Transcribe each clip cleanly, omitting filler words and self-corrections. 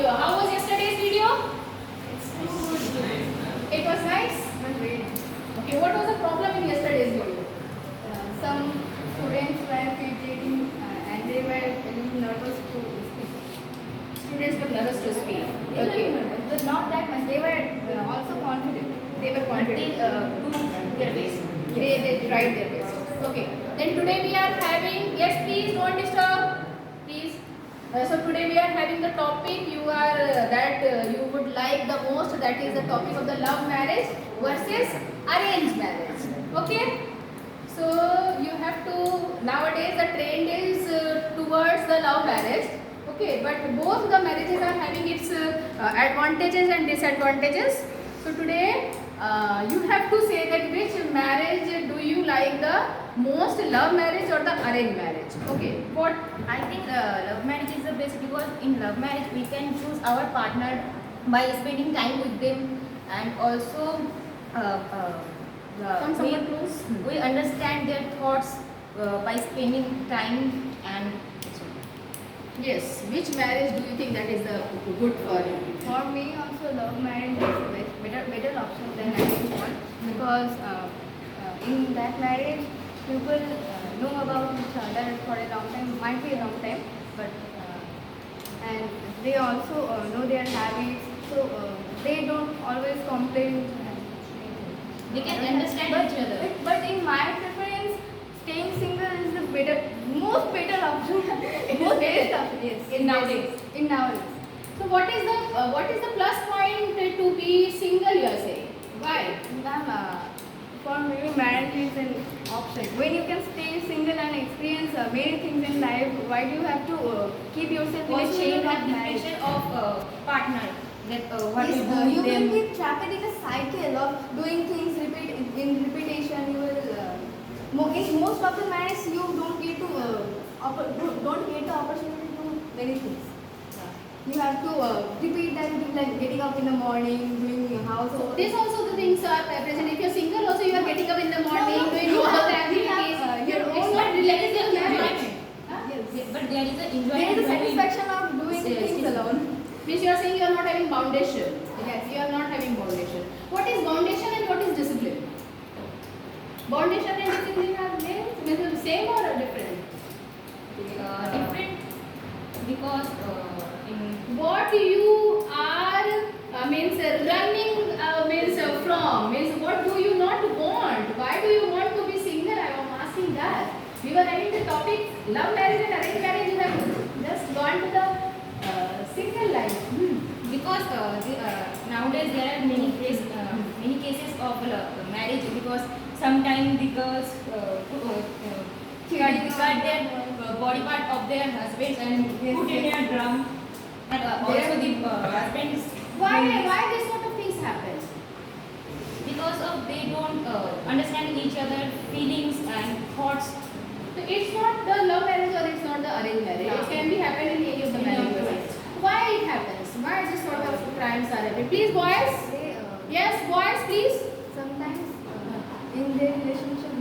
video. How was yesterday's video? It was nice? Okay, what was the problem in yesterday's video? Some students were irritating and they were a little nervous to speak. Students were nervous to speak. Okay. But not that much. They were also confident. They were confident to their best. They tried their best. Okay. Then today we are having, yes please don't disturb. Please. So today we are having the topic you would like the most, that is the topic of the love marriage versus arranged marriage. Okay. So you have to, nowadays the trend is towards the love marriage. Okay, but both the marriages are having its advantages and disadvantages. So today you have to say that which marriage do you like the most, love marriage or the arranged marriage? Okay, what? I think love marriage is the best because in love marriage we can choose our partner by spending time with them, and also Come somewhat close. we understand their thoughts by spending time. And Yes, which marriage do you think that is the good for you? For me, also love marriage is better option than arranged one, because in that marriage people know about each other for a long time, might be a long time, but and they also know their habits, so they don't always complain. they can understand each other. But in my preference, staying single is the most better option. Most better. option, yes. In nowadays. In nowadays. So what is the plus point to be single, you are saying? Why? Ma'am, for me, marriage is an option. When you can stay single and experience many things in life, why do you have to keep yourself in a Also, you chain have of the marriage? pressure of partner, that what Yes, you do you with them. will be trapped in a cycle of doing things in repetition. You will in most of the marriage you don't get to don't get the opportunity to do many things. You have to repeat that routine, like getting up in the morning, doing your household. This also the things are present. If you are single, also you are getting up in the morning, No, doing you all have- the you have, activities. your It's own not related to enjoyment. marriage. Huh? Yes. But there is a There enjoyment. is a when we- satisfaction of doing Yes, things yes. alone. Means you are saying you are not having foundation. Yes. You are not having foundation. What is foundation and what is discipline? Foundation and discipline are they the same or different? Different, because in What you are means running from, means what do you not want? Why do you want to be single? I am asking that. We were having the topic love marriage and arranged marriage. You have just gone to the single life. because nowadays there are many cases of marriage, because sometimes the girls cut their body part of their husbands and put in a drum, and also the husband is Why this sort of things happen? because of they don't understand each other feelings and thoughts. So it's not the love marriage or it's not the arranged marriage. No. It can be happen in any of the Any of the marriages. Why it happens? Why this sort of crimes are happening? Please, boys. They, Yes, boys, please. sometimes in their relationship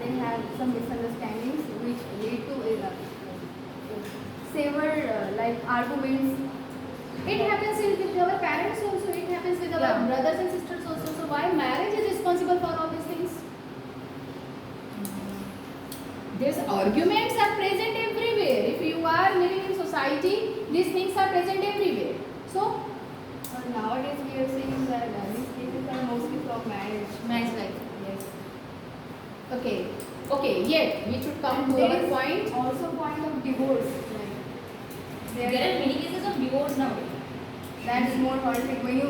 they have some misunderstandings which lead to severe like arguments. It happens with our parents also. It happens with our Yeah. brothers and sisters also. So why marriage is responsible for all these things? These arguments are present everywhere. If you are living in society, these things are present everywhere. So Nowadays we are seeing that these cases are mostly from Marriage life. Yes. okay. Yet we should come to There our is point. also point of divorce. There are many cases of divorce nowadays. That is more horrific when you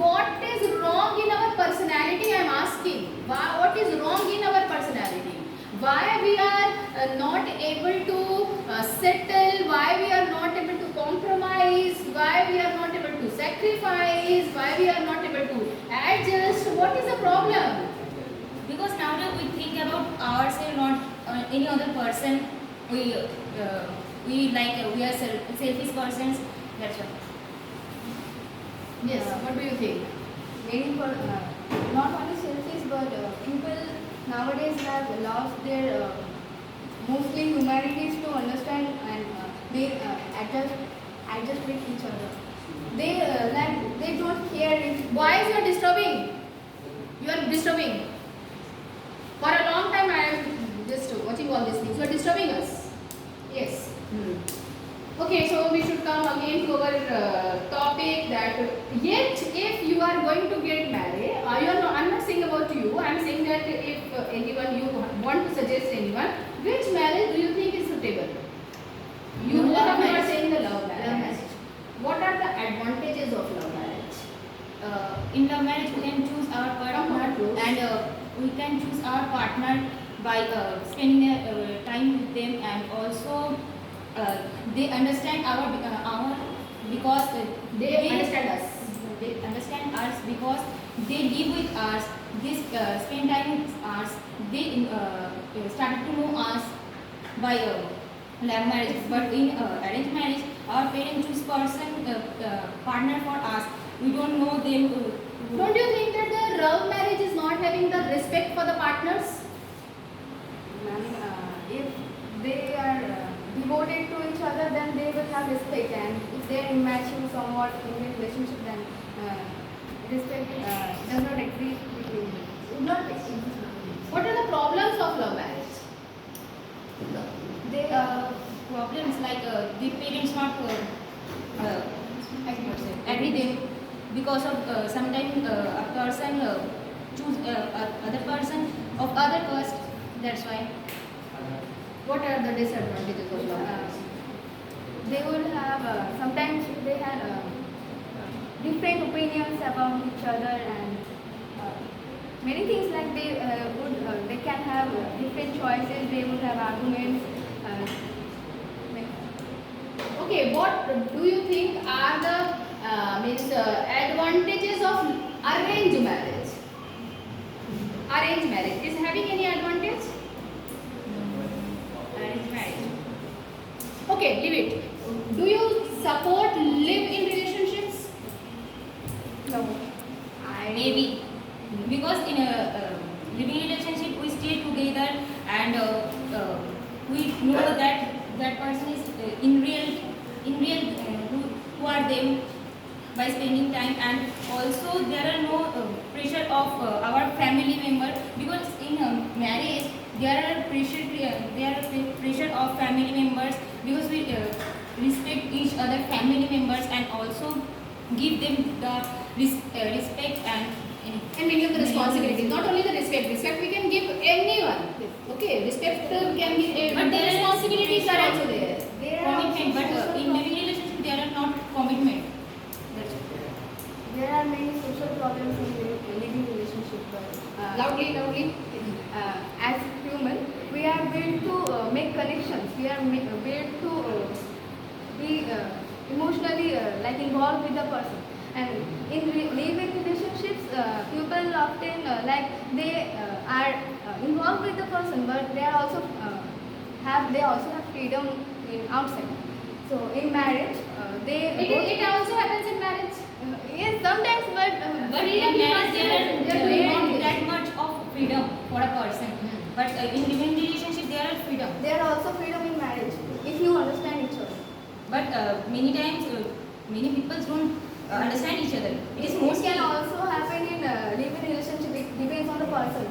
What is wrong in our personality? I am asking. What is wrong in our personality? Why we are not able to settle? Why we are not able to compromise? Why we are not able to sacrifice? Why we are not able to adjust? What is the problem? Because nowadays we think about ourselves, not any other person. We we are selfish persons. That's why. Yes. What do you think? many not only selfish but people nowadays have lost their mostly humanities to understand and they adjust with each other. they don't care if Boys, you are disturbing. You are disturbing. For a long time, I am just watching all these things. You are disturbing us. Yes. Okay, so we should come again to our topic that yet if you are going to get married, I'm not saying about you. I am saying that if anyone you want to suggest anyone, which marriage do you think is suitable? You Love both of you are marriage. saying the love Love marriage. marriage. What are the advantages of love marriage? In love marriage, we can choose our Come on, partner, close. and we can choose our partner by spending time with them, and also they understand our because They understand us. They understand us because they live with us. They spend time with us. They started to know us by love marriage. But in arranged marriage, our parents choose partner for us. We don't know them. Don't you think that the love marriage is not having the respect for the partners? if they are devoted to each other, then they will have respect, and if they are immature somewhat in their relationship, then respect does not exist between them. Would not exist. What are the problems of love marriage? They problems like the parents not agree them because of sometimes a person choose other person of other caste. That's why. What are the disadvantages of love Uh, marriage? they would have sometimes they had different opinions about each other, and many things like they can have different choices. They would have arguments. Okay, what do you think are the advantages of arranged marriage? Arranged marriage is having any advantage? Arranged marriage. Okay, leave it. Do you support live-in relationships? No, I Maybe because in a living relationship we stay together and we know that that person is in real who are them by spending time, and also there are no pressure of our family member, because in marriage there are pressure of family members, because we respect each other family members and also give them the respect and And we give the responsibility. Not only the respect. Respect we can give anyone. Okay, respect can give. But the there are responsibilities are also there. there are commitment, but social in living relationship there are not commitment. there are many social problems in living relationship. Loudly, loudly. As human, we are built to make connections. We are built to be emotionally like involved with the person. And in living relationships, people often like they are involved with the person, but they are also have freedom in outside. So in marriage, It also happens in marriage. yes, sometimes, But Freedom in you marriage must there have. are There are not two that much of freedom for a person. But in living relationship there are freedom. there are also freedom in marriage if you understand each other. But many times many people don't understand each other. It is It mostly. can also happen in living relationship. It depends on the person.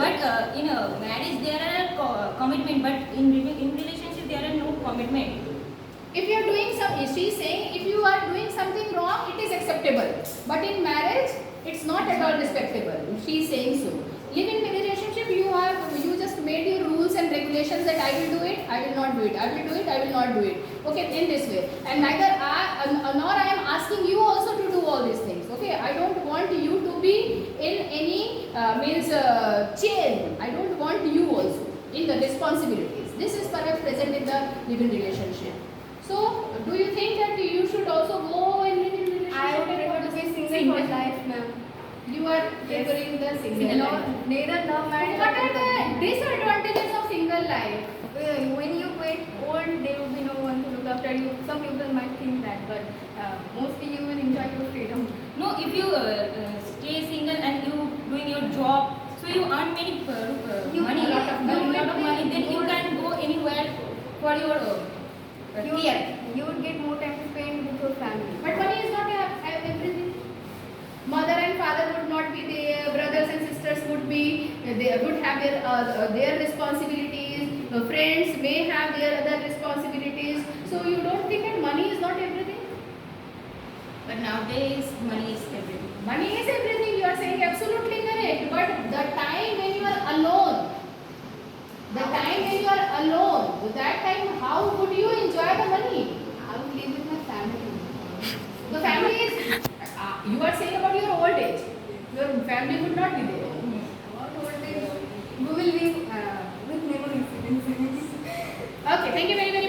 But in a marriage there are commitment. But in relationship there are no commitment. If you are doing she is saying if you are doing something wrong, it is acceptable. But in marriage, it's not at all respectable. She is saying so. Living in relationship, you just made your rules and regulations that I will do it, I will not do it, I will do it, I will not do it. Okay, in this way. And neither nor I am asking you also to do all these things. Okay, I don't want you to be in any chain. I don't want you also in the responsibilities. This is perhaps present in the living relationship. So, do you think that you should also go in living relationship? I would prefer to be single for life, ma'am. You are preferring the single No, life. neither love marriage. What are the disadvantages of single life? When you get old, there will be no one to look after you. Some people might think that, but mostly you will enjoy your freedom. No, if you stay single and you doing your job, so you earn many money, lot of money, then you can go anywhere for your clear. You would get more time to spend with your family. But money is not everything. Mother and father would not be there. Brothers and sisters would be. They would have their responsibilities. Friends may have their other responsibilities. So you don't think that money is not everything? But nowadays, money is everything. Money is everything. You are saying absolutely correct. But the time when you are alone, that time, how would you enjoy the money? I would live with my family. The family is. You are saying about your old age. Your family would not be there. About old age, we will live with memories. Okay. Thank you very very